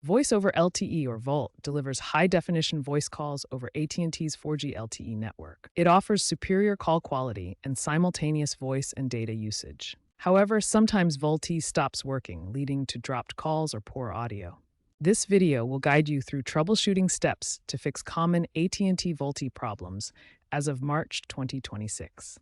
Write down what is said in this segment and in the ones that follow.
Voice over LTE or VoLTE delivers high-definition voice calls over AT&T's 4G LTE network. It offers superior call quality and simultaneous voice and data usage. However, sometimes VoLTE stops working, leading to dropped calls or poor audio. This video will guide you through troubleshooting steps to fix common AT&T VoLTE problems as of March 2026.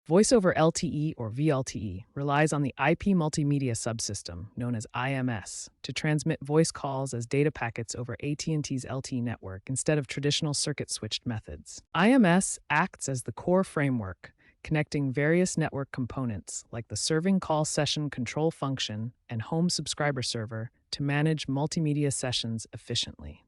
Voice over LTE or VLTE relies on the IP multimedia subsystem, known as IMS, to transmit voice calls as data packets over AT&T's LTE network instead of traditional circuit-switched methods. IMS acts as the core framework, connecting various network components like the serving call session control function and home subscriber server to manage multimedia sessions efficiently.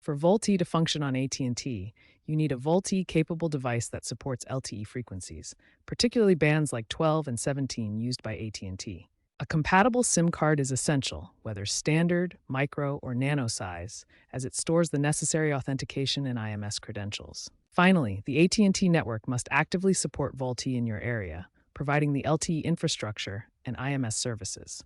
For VoLTE to function on AT&T, you need a VoLTE-capable device that supports LTE frequencies, particularly bands like 12 and 17 used by AT&T. A compatible SIM card is essential, whether standard, micro, or nano size, as it stores the necessary authentication and IMS credentials. Finally, the AT&T network must actively support VoLTE in your area, providing the LTE infrastructure and IMS services.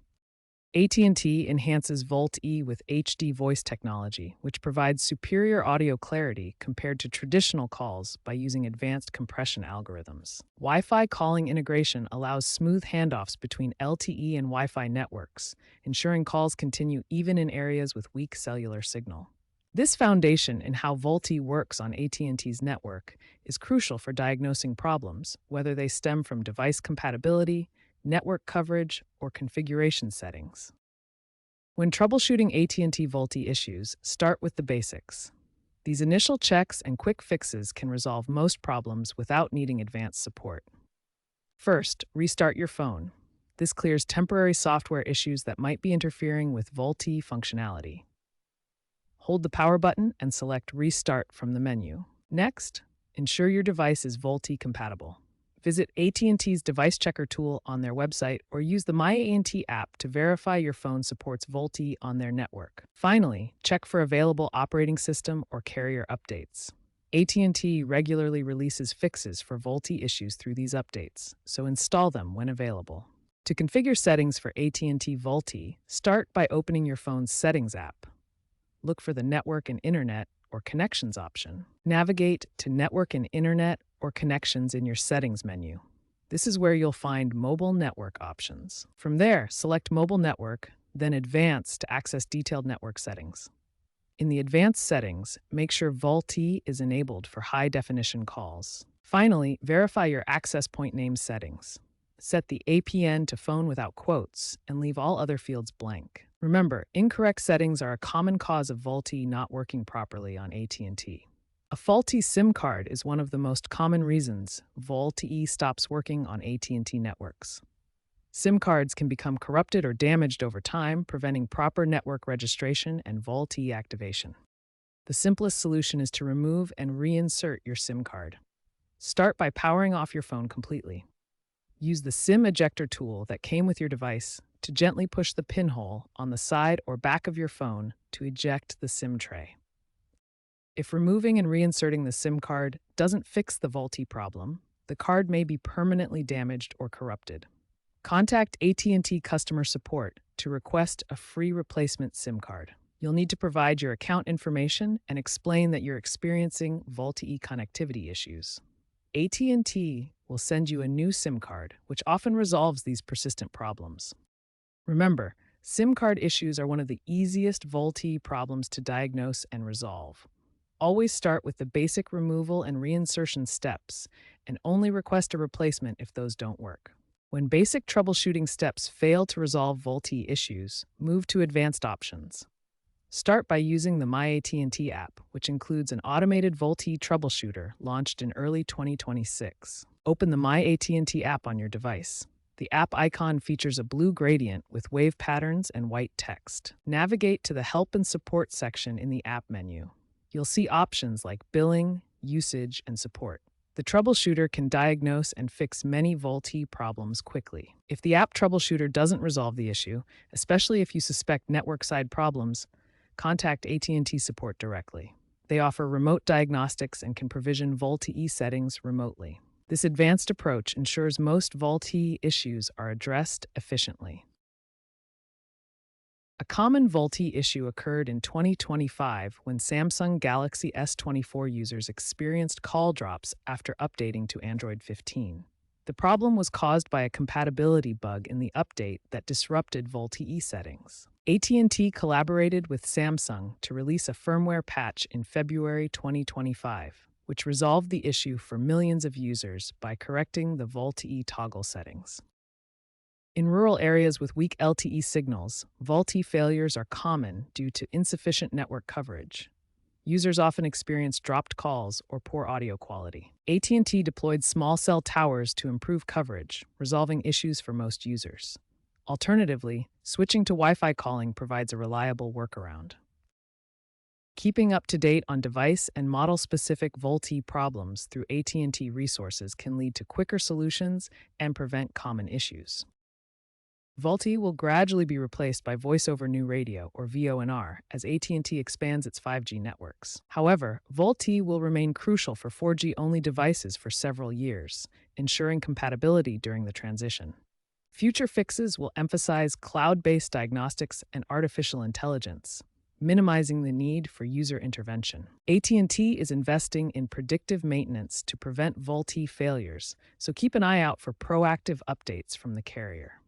AT&T enhances VoLTE with HD voice technology, which provides superior audio clarity compared to traditional calls by using advanced compression algorithms. Wi-Fi calling integration allows smooth handoffs between LTE and Wi-Fi networks, ensuring calls continue even in areas with weak cellular signal. This foundation in how VoLTE works on AT&T's network is crucial for diagnosing problems, whether they stem from device compatibility, network coverage, or configuration settings. When troubleshooting AT&T VoLTE issues, start with the basics. These initial checks and quick fixes can resolve most problems without needing advanced support. First, restart your phone. This clears temporary software issues that might be interfering with VoLTE functionality. Hold the power button and select Restart from the menu. Next, ensure your device is VoLTE compatible. Visit AT&T's Device Checker tool on their website or use the My AT&T app to verify your phone supports VoLTE on their network. Finally, check for available operating system or carrier updates. AT&T regularly releases fixes for VoLTE issues through these updates, so install them when available. To configure settings for AT&T VoLTE, start by opening your phone's Settings app. Look for the Network and Internet or Connections option. Navigate to Network and Internet or Connections in your Settings menu. This is where you'll find Mobile Network options. From there, select Mobile Network, then Advanced to access detailed network settings. In the Advanced settings, make sure VoLTE is enabled for high-definition calls. Finally, verify your access point name settings. Set the APN to phone without quotes and leave all other fields blank. Remember, incorrect settings are a common cause of VoLTE not working properly on AT&T. A faulty SIM card is one of the most common reasons VoLTE stops working on AT&T networks. SIM cards can become corrupted or damaged over time, preventing proper network registration and VoLTE activation. The simplest solution is to remove and reinsert your SIM card. Start by powering off your phone completely. Use the SIM ejector tool that came with your device to gently push the pinhole on the side or back of your phone to eject the SIM tray. If removing and reinserting the SIM card doesn't fix the VoLTE problem, the card may be permanently damaged or corrupted. Contact AT&T customer support to request a free replacement SIM card. You'll need to provide your account information and explain that you're experiencing VoLTE connectivity issues. AT&T will send you a new SIM card, which often resolves these persistent problems. Remember, SIM card issues are one of the easiest VoLTE problems to diagnose and resolve. Always start with the basic removal and reinsertion steps, and only request a replacement if those don't work. When basic troubleshooting steps fail to resolve VoLTE issues, move to advanced options. Start by using the My AT&T app, which includes an automated VoLTE troubleshooter launched in early 2026. Open the My AT&T app on your device. The app icon features a blue gradient with wave patterns and white text. Navigate to the Help and Support section in the app menu. You'll see options like billing, usage, and support. The troubleshooter can diagnose and fix many VoLTE problems quickly. If the app troubleshooter doesn't resolve the issue, especially if you suspect network-side problems, contact AT&T support directly. They offer remote diagnostics and can provision VoLTE settings remotely. This advanced approach ensures most VoLTE issues are addressed efficiently. A common VoLTE issue occurred in 2025 when Samsung Galaxy S24 users experienced call drops after updating to Android 15. The problem was caused by a compatibility bug in the update that disrupted VoLTE settings. AT&T collaborated with Samsung to release a firmware patch in February 2025, which resolved the issue for millions of users by correcting the VoLTE toggle settings. In rural areas with weak LTE signals, VoLTE failures are common due to insufficient network coverage. Users often experience dropped calls or poor audio quality. AT&T deployed small cell towers to improve coverage, resolving issues for most users. Alternatively, switching to Wi-Fi calling provides a reliable workaround. Keeping up to date on device and model-specific VoLTE problems through AT&T resources can lead to quicker solutions and prevent common issues. VoLTE will gradually be replaced by Voice over New Radio, or VoNR, as AT&T expands its 5G networks. However, VoLTE will remain crucial for 4G-only devices for several years, ensuring compatibility during the transition. Future fixes will emphasize cloud-based diagnostics and artificial intelligence, minimizing the need for user intervention. AT&T is investing in predictive maintenance to prevent VoLTE failures, so keep an eye out for proactive updates from the carrier.